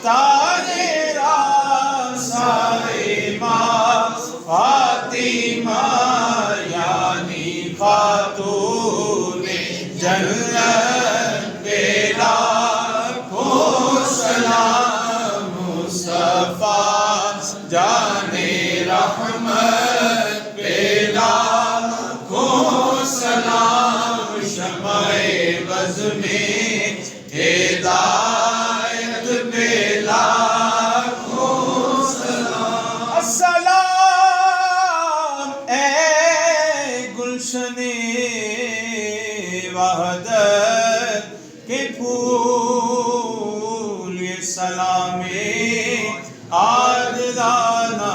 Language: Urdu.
تاجرا سائمہ فاطمہ یعنی خاتون جنت پہ لاکھوں سلام مصطفیٰ جان رحمت پہ لاکھوں سلام شمع بز میں ہدایت پہ لاکھوں سلام السلام اے گلشن وحدت کے پھول یہ سلام عاجزانہ